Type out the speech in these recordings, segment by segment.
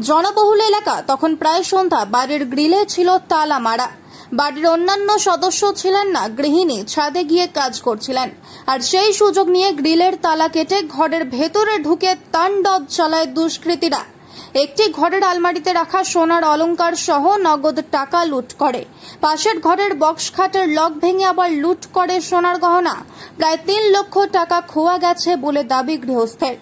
জনবহুল এলাকা। তখন প্রায় সন্ধ্যা। বাড়ির গ্রিলে ছিল তালা মারা। বাড়ির অন্যান্য সদস্য ছিলেন না, গৃহিণী ছাদে গিয়ে কাজ করছিলেন। আর সেই সুযোগ নিয়ে গ্রিলের তালা কেটে ঘরের ভেতরে ঢুকে তাণ্ডব চালায় দুষ্কৃতীরা। একটি ঘরের আলমারিতে রাখা সোনার অলংকার সহ নগদ টাকা লুট করে। পাশের ঘরের বক্স খাটের লক ভেঙে আবার লুট করে সোনার গহনা। প্রায় 3 লক্ষ টাকা খোয়া গেছে বলে দাবি গৃহস্থের।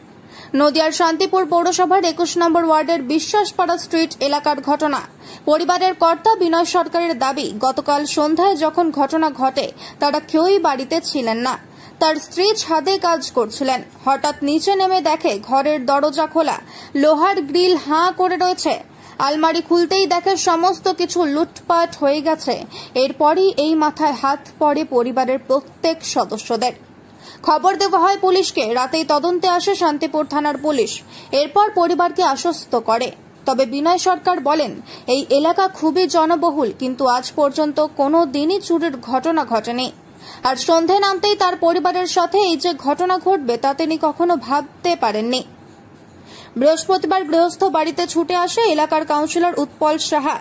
নদিয়ার শান্তিপুর পৌরসভার 21 নম্বর ওয়ার্ডের বিশ্বাসপাড়া স্ট্রিট এলাকার ঘটনা। পরিবারের কর্তা বিনয় সরকারের দাবি, গতকাল সন্ধ্যায় যখন ঘটনা ঘটে তারা কেউই বাড়িতে ছিলেন না। তার স্ত্রী ছাদে কাজ করছিলেন। হঠাৎ নিচে নেমে দেখে ঘরের দরজা খোলা, লোহার গ্রিল হাঁ করে রয়েছে। আলমারি খুলতেই দেখে সমস্ত কিছু লুটপাট হয়ে গেছে। এরপরই এই মাথায় হাত পড়ে পরিবারের প্রত্যেক সদস্যদের। খবর দেওয়া হয় পুলিশকে। রাতেই তদন্তে আসে শান্তিপুর থানার পুলিশ। এরপর পরিবারকে আশ্বস্ত করে। তবে বিনয় সরকার বলেন, এই এলাকা খুবই জনবহুল, কিন্তু আজ পর্যন্ত কোনো দিনই চুরির ঘটনা ঘটেনি। আর সন্ধে নামতেই তার পরিবারের সাথে এই যে ঘটনা ঘটবে তা তিনি কখনো ভাবতে পারেননি। বৃহস্পতিবার গৃহস্থ বাড়িতে ছুটে আসে এলাকার কাউন্সিলর উৎপল সাহা।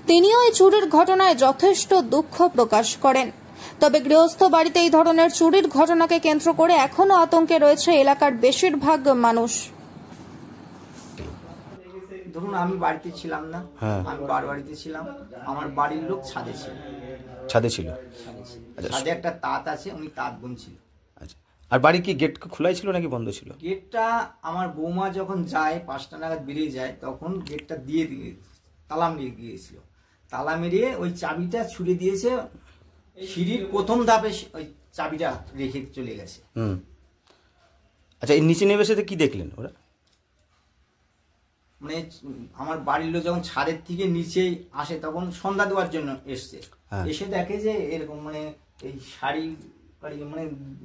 তিনিও এই চুরির ঘটনায় যথেষ্ট দুঃখ প্রকাশ করেন। তবে গৃহস্থ বাড়িতে এই ধরনের চুরির ঘটনাকে কেন্দ্র করে এখনো আতঙ্কে রয়েছে এলাকার বেশিরভাগ মানুষ। ধরুন আমি বাড়িতে ছিলাম না, আমি বাড়িতে ছিলাম, আমার বাড়ির লোক ছাদে ছিল। ছাদে একটা তাঁত আছে, উনি তাঁত বুনছিল। আচ্ছা, আর বাড়ি কি গেট খোলাই ছিল নাকি বন্ধ ছিল? গেটটা আমার বৌমা যখন যায় 5টা নাগাদ বেরিয়ে যায়, তখন গেটটা দিয়ে তালা মেরে গিয়েছিল। তালা মেরিয়ে ওই চাবিটা ছুড়ে দিয়েছে, সিঁড়ির প্রথম ধাপে ওই চাবিটা রেখে চলে গেছে। আচ্ছা, এই নিচে নেমে এসে কি দেখলেন ওরা? মানে আমার বাড়ির লোক যখন ছাদের থেকে নিচে আসে তখন সন্ধ্যা দেওয়ার জন্য এসছে। এসে দেখে যে এরকম মানে এই শাড়ি মানে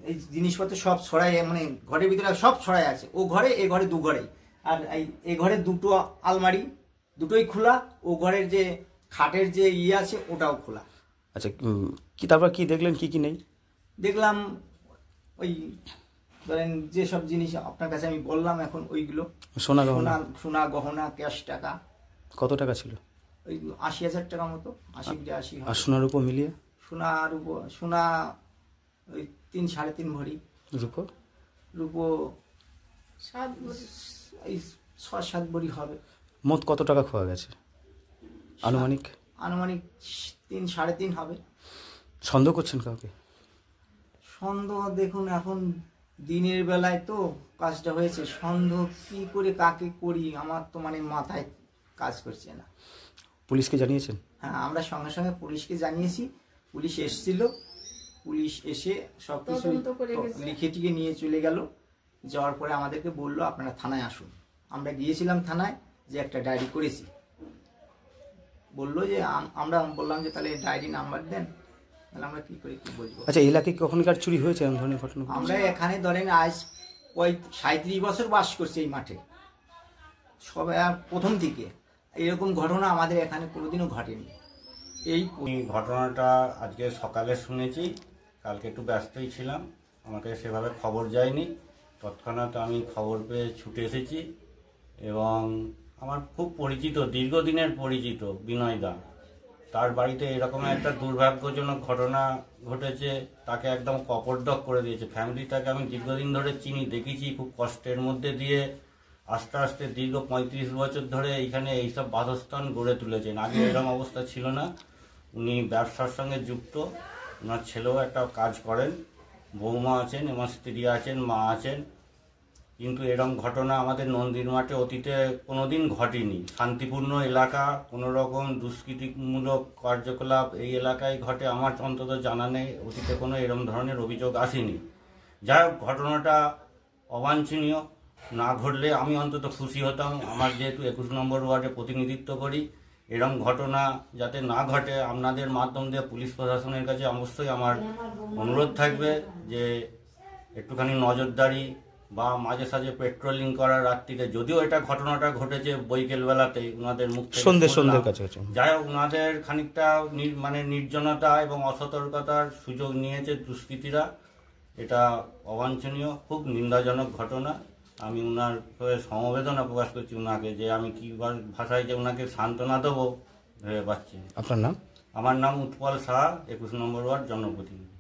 এই জিনিসপত্র সব ছড়াই, মানে ঘরের ভিতরে সব ছড়াই আছে। ও ঘরে, এ ঘরে, 2 ঘরে। আর এই ঘরে 2টো আলমারি, দুটোই খোলা। ও ঘরের যে খাটের যে আছে ওটাও খোলা। আচ্ছা, কি তারপর কি দেখলেন, কি কি নেই? দেখলাম ওই ধরেন যেসব জিনিস আপনার কাছে আমি বললাম এখন, ওইগুলো সোনা গহনা, ক্যাশ টাকা। কত টাকা ছিল? ওই 80,000 টাকা মতো, 80-80। আর সোনার উপর মিলিয়ে? সোনা ওই 3-3.5 ভরি। রূপো 6-7 ভরি হবে। মোট কত টাকা খোয়া গেছে আনুমানিক? 3-3.5 হবে। সন্দেহ করছেন কাউকে? সন্দেহ দেখুন, এখন দিনের বেলায় তো কাজটা হয়েছে, সন্দেহ কি করে কাকে করি আমার তো মানে মাথায় কাজ করছে না। পুলিশকে জানিয়েছেন? হ্যাঁ, আমরা সঙ্গে সঙ্গে পুলিশকে জানিয়েছি। পুলিশ এসেছিল, পুলিশ এসে সবকিছু লিখে টিকে নিয়ে চলে গেল। যাওয়ার পরে আমাদেরকে বললো আপনারা থানায় আসুন। আমরা গিয়েছিলাম থানায়, যে একটা ডায়েরি করেছি। বললো যে আমরা বললাম যে তাহলে ডায়েরি নাম্বার দেন। তাহলে আমরা কি করে কি বলবো। আচ্ছা, এলাকায় কখনকার চুরি হয়েছে এমন ধরনের ঘটনা? আমরা এখানে ধরেন আজ 37 বছর বাস করছি এই মাঠে, সবাই প্রথম দিকে এরকম ঘটনা আমাদের এখানে কোনোদিনও ঘটেনি। এই ঘটনাটা আজকে সকালে শুনেছি, কালকে একটু ব্যস্তই ছিলাম, আমাকে সেভাবে খবর যায়নি। তৎক্ষণাৎ আমি খবর পেয়ে ছুটে এসেছি এবং আমার খুব পরিচিত, দীর্ঘদিনের পরিচিত বিনয় দা, তার বাড়িতে এরকম একটা দুর্ভাগ্যজনক ঘটনা ঘটেছে। তাকে একদম কপর্দক করে দিয়েছে। ফ্যামিলিটাকে আমি দীর্ঘদিন ধরে চিনি, দেখেছি খুব কষ্টের মধ্যে দিয়ে আস্তে আস্তে দীর্ঘ 35 বছর ধরে এইখানে এইসব বাসস্থান গড়ে তুলেছেন। আগে এরকম অবস্থা ছিল না। উনি ব্যবসার সঙ্গে যুক্ত, ওনার ছেলেও একটা কাজ করেন, বৌমা আছেন, আমার স্ত্রী আছেন, মা আছেন। কিন্তু এরকম ঘটনা আমাদের নন্দীর মাঠে অতীতে কোনোদিন ঘটেনি। শান্তিপূর্ণ এলাকা, কোনো রকম দুষ্কৃতিমূলক কার্যকলাপ এই এলাকায় ঘটে আমার অন্তত জানা নেই। অতীতে কোনো এরকম ধরনের অভিযোগ আসেনি। যাই হোক, ঘটনাটা অবাঞ্ছনীয়। না ঘটলে আমি অন্তত খুশি হতাম। আমার যেহেতু 21 নম্বর ওয়ার্ডে প্রতিনিধিত্ব করি, এরকম ঘটনা যাতে না ঘটে আপনাদের মাধ্যম দিয়ে পুলিশ প্রশাসনের কাছে অবশ্যই আমার অনুরোধ থাকবে যে একটুখানি নজরদারি বা মাঝে সাঝে পেট্রোলিং করার রাত্রিতে। যদিও এটা ঘটনাটা ঘটেছে বৈকাল বেলাতে, ওনাদের মুখ থেকে সন্ধ্যের কাছাকাছি। যাই হোক, ওনাদের খানিকটা মানে নির্জনতা এবং অসতর্কতার সুযোগ নিয়েছে দুষ্কৃতীরা। এটা অবাঞ্ছনীয়, খুব নিন্দাজনক ঘটনা। আমি ওনার হয়ে সমবেদনা প্রকাশ করছি ওনাকে, যে আমি কি ভাষায় যে ওনাকে সান্ত্বনা দেবো ভেবে পাচ্ছি না। আপনার নাম? আমার নাম উৎপল শাহ, 21 নম্বর ওয়ার্ড জনপ্রতিনিধি।